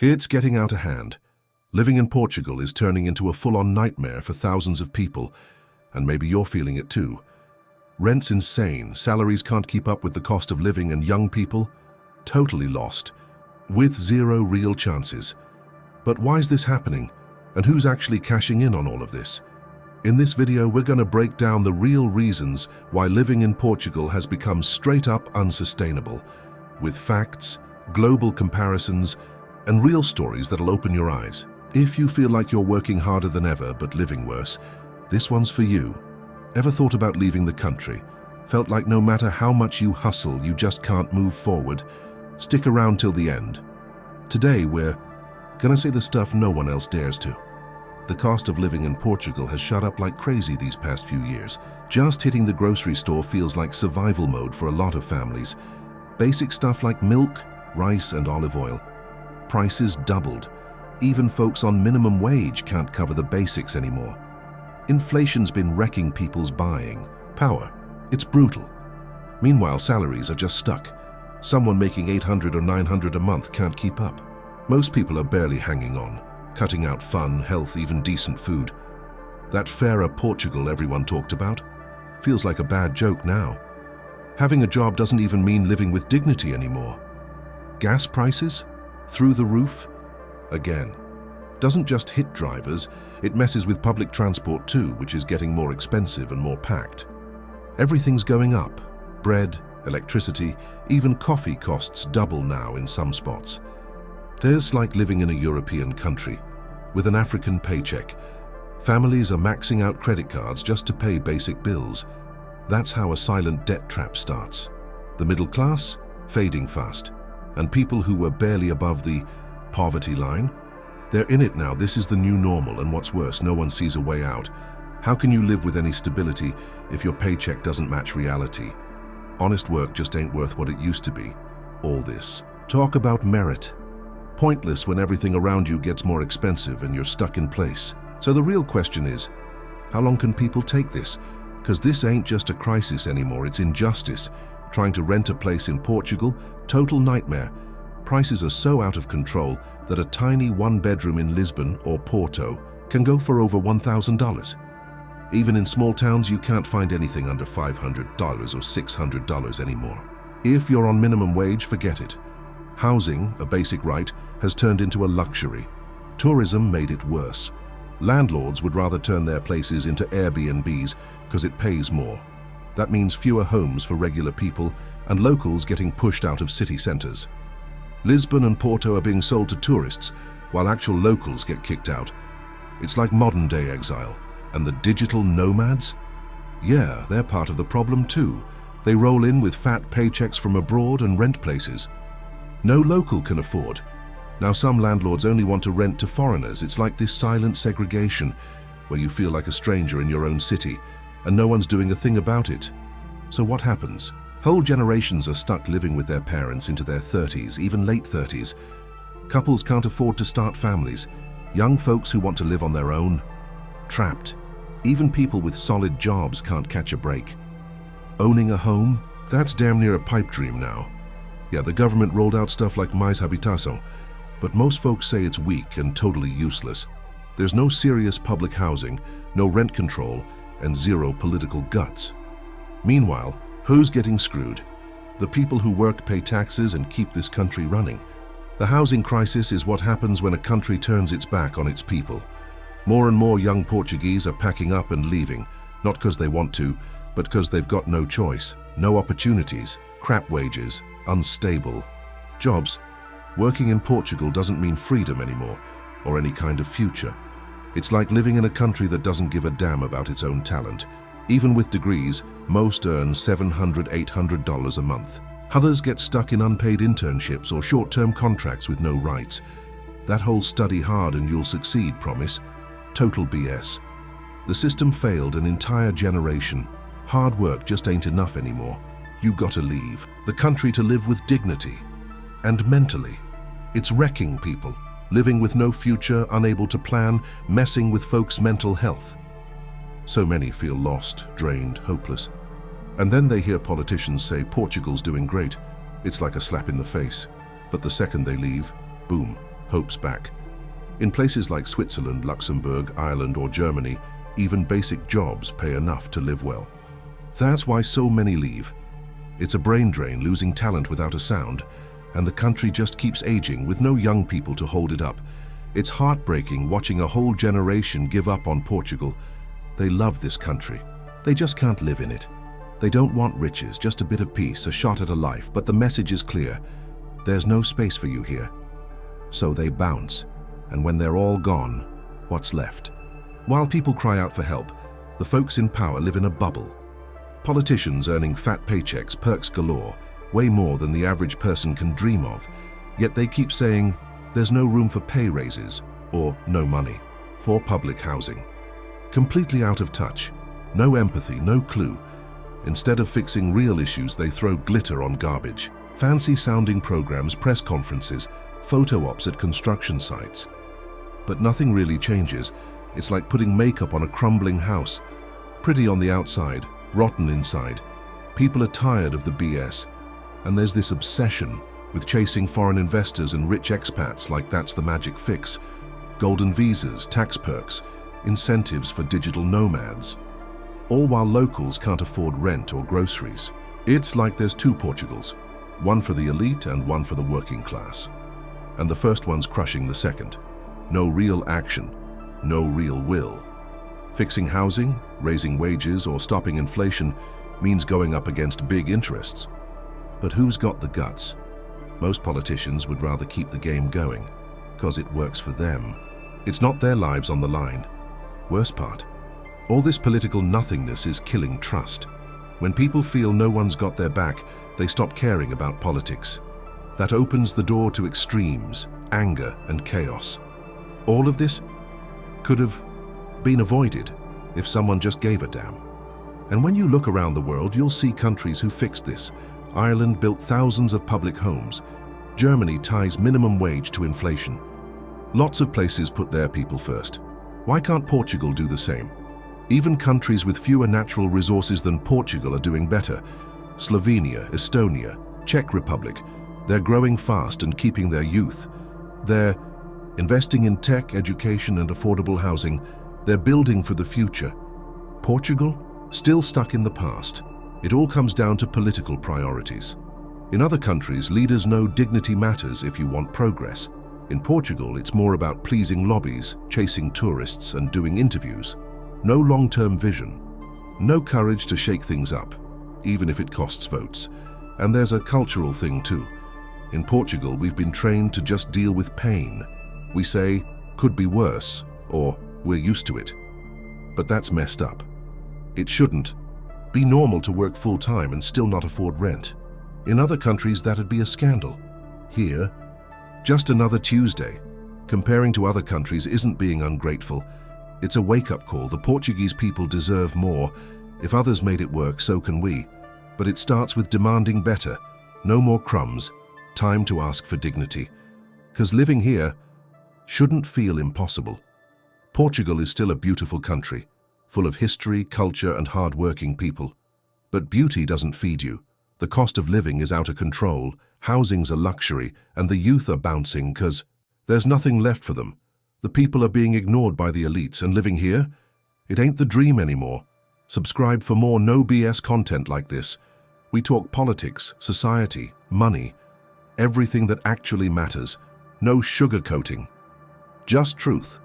Here it's getting out of hand. Living in Portugal is turning into a full-on nightmare for thousands of people, and maybe you're feeling it too. Rent's insane, salaries can't keep up with the cost of living, and young people, totally lost, with zero real chances. But why is this happening, and who's actually cashing in on all of this? In this video, we're going to break down the real reasons why living in Portugal has become straight up unsustainable, with facts, global comparisons, and real stories that'll open your eyes. If you feel like you're working harder than ever but living worse, this one's for you. Ever thought about leaving the country? Felt like no matter how much you hustle, you just can't move forward? Stick around till the end. Today, we're gonna say the stuff no one else dares to. The cost of living in Portugal has shot up like crazy these past few years. Just hitting the grocery store feels like survival mode for a lot of families. Basic stuff like milk, rice, and olive oil. Prices doubled. Even folks on minimum wage can't cover the basics anymore. Inflation's been wrecking people's buying power. It's brutal. Meanwhile, salaries are just stuck. Someone making $800 or $900 a month can't keep up. Most people are barely hanging on, cutting out fun, health, even decent food. That fairer Portugal everyone talked about feels like a bad joke now. Having a job doesn't even mean living with dignity anymore. Gas prices? Through the roof? Again. Doesn't just hit drivers, it messes with public transport too, which is getting more expensive and more packed. Everything's going up. Bread, electricity, even coffee costs double now in some spots. There's like living in a European country, with an African paycheck. Families are maxing out credit cards just to pay basic bills. That's how a silent debt trap starts. The middle class, fading fast. And people who were barely above the poverty line, they're in it now. This is the new normal, and what's worse, no one sees a way out. How can you live with any stability if your paycheck doesn't match reality? Honest work just ain't worth what it used to be. All this talk about merit. Pointless when everything around you gets more expensive and you're stuck in place. So the real question is, how long can people take this? Because this ain't just a crisis anymore, it's injustice. Trying to rent a place in Portugal, total nightmare. Prices are so out of control that a tiny one-bedroom in Lisbon or Porto can go for over $1,000. Even in small towns, you can't find anything under $500 or $600 anymore. If you're on minimum wage, forget it. Housing, a basic right, has turned into a luxury. Tourism made it worse. Landlords would rather turn their places into Airbnbs because it pays more. That means fewer homes for regular people and locals getting pushed out of city centers. Lisbon and Porto are being sold to tourists, while actual locals get kicked out. It's like modern-day exile. And the digital nomads? Yeah, they're part of the problem too. They roll in with fat paychecks from abroad and rent places. No local can afford. Now some landlords only want to rent to foreigners. It's like this silent segregation, where you feel like a stranger in your own city, and no one's doing a thing about it. So what happens? Whole generations are stuck living with their parents into their 30s, even late 30s. Couples can't afford to start families. Young folks who want to live on their own, trapped. Even people with solid jobs can't catch a break. Owning a home? That's damn near a pipe dream now. Yeah, the government rolled out stuff like Mais Habitação, but most folks say it's weak and totally useless. There's no serious public housing, no rent control, and zero political guts. Meanwhile, who's getting screwed? The people who work, pay taxes, and keep this country running. The housing crisis is what happens when a country turns its back on its people. More and more young Portuguese are packing up and leaving, not because they want to, but because they've got no choice, no opportunities, crap wages, unstable jobs. Working in Portugal doesn't mean freedom anymore, or any kind of future. It's like living in a country that doesn't give a damn about its own talent. Even with degrees, most earn $700, $800 a month. Others get stuck in unpaid internships or short-term contracts with no rights. That whole study hard and you'll succeed promise, total BS. The system failed an entire generation. Hard work just ain't enough anymore. You gotta leave the country to live with dignity. And mentally, it's wrecking people, living with no future, unable to plan, messing with folks' mental health. So many feel lost, drained, hopeless. And then they hear politicians say Portugal's doing great. It's like a slap in the face. But the second they leave, boom, hopes back. In places like Switzerland, Luxembourg, Ireland, or Germany, even basic jobs pay enough to live well. That's why so many leave. It's a brain drain, losing talent without a sound, and the country just keeps aging with no young people to hold it up. It's heartbreaking watching a whole generation give up on Portugal. They love this country. They just can't live in it. They don't want riches, just a bit of peace, a shot at a life, but the message is clear. There's no space for you here. So they bounce, and when they're all gone, what's left? While people cry out for help, the folks in power live in a bubble. Politicians earning fat paychecks, perks galore, way more than the average person can dream of, yet they keep saying there's no room for pay raises or no money for public housing. Completely out of touch, no empathy, no clue. Instead of fixing real issues, they throw glitter on garbage. Fancy-sounding programs, press conferences, photo ops at construction sites. But nothing really changes. It's like putting makeup on a crumbling house. Pretty on the outside, rotten inside. People are tired of the BS, and there's this obsession with chasing foreign investors and rich expats like that's the magic fix. Golden visas, tax perks, incentives for digital nomads. All while locals can't afford rent or groceries. It's like there's two Portugals, one for the elite and one for the working class. And the first one's crushing the second. No real action, no real will. Fixing housing, raising wages, or stopping inflation means going up against big interests. But who's got the guts? Most politicians would rather keep the game going, because it works for them. It's not their lives on the line. Worst part, all this political nothingness is killing trust. When people feel no one's got their back, they stop caring about politics. That opens the door to extremes, anger, and chaos. All of this could have been avoided if someone just gave a damn. And when you look around the world, you'll see countries who fixed this. Ireland built thousands of public homes. Germany ties minimum wage to inflation. Lots of places put their people first. Why can't Portugal do the same? Even countries with fewer natural resources than Portugal are doing better. Slovenia, Estonia, Czech Republic, they're growing fast and keeping their youth. They're investing in tech, education, and affordable housing. They're building for the future. Portugal? Still stuck in the past. It all comes down to political priorities. In other countries, leaders know dignity matters if you want progress. In Portugal, it's more about pleasing lobbies, chasing tourists, and doing interviews. No long-term vision. No courage to shake things up, even if it costs votes. And there's a cultural thing too. In Portugal, we've been trained to just deal with pain. We say, could be worse, or we're used to it. But that's messed up. It shouldn't be normal to work full-time and still not afford rent. In other countries, that'd be a scandal. Here, just another Tuesday. Comparing to other countries isn't being ungrateful. It's a wake-up call. The Portuguese people deserve more. If others made it work, so can we. But it starts with demanding better. No more crumbs. Time to ask for dignity. Because living here shouldn't feel impossible. Portugal is still a beautiful country, full of history, culture, and hard-working people. But beauty doesn't feed you. The cost of living is out of control, housing's a luxury, and the youth are bouncing because there's nothing left for them. The people are being ignored by the elites, and living here, it ain't the dream anymore. Subscribe for more no BS content like this. We talk politics, society, money, everything that actually matters. No sugarcoating. Just truth.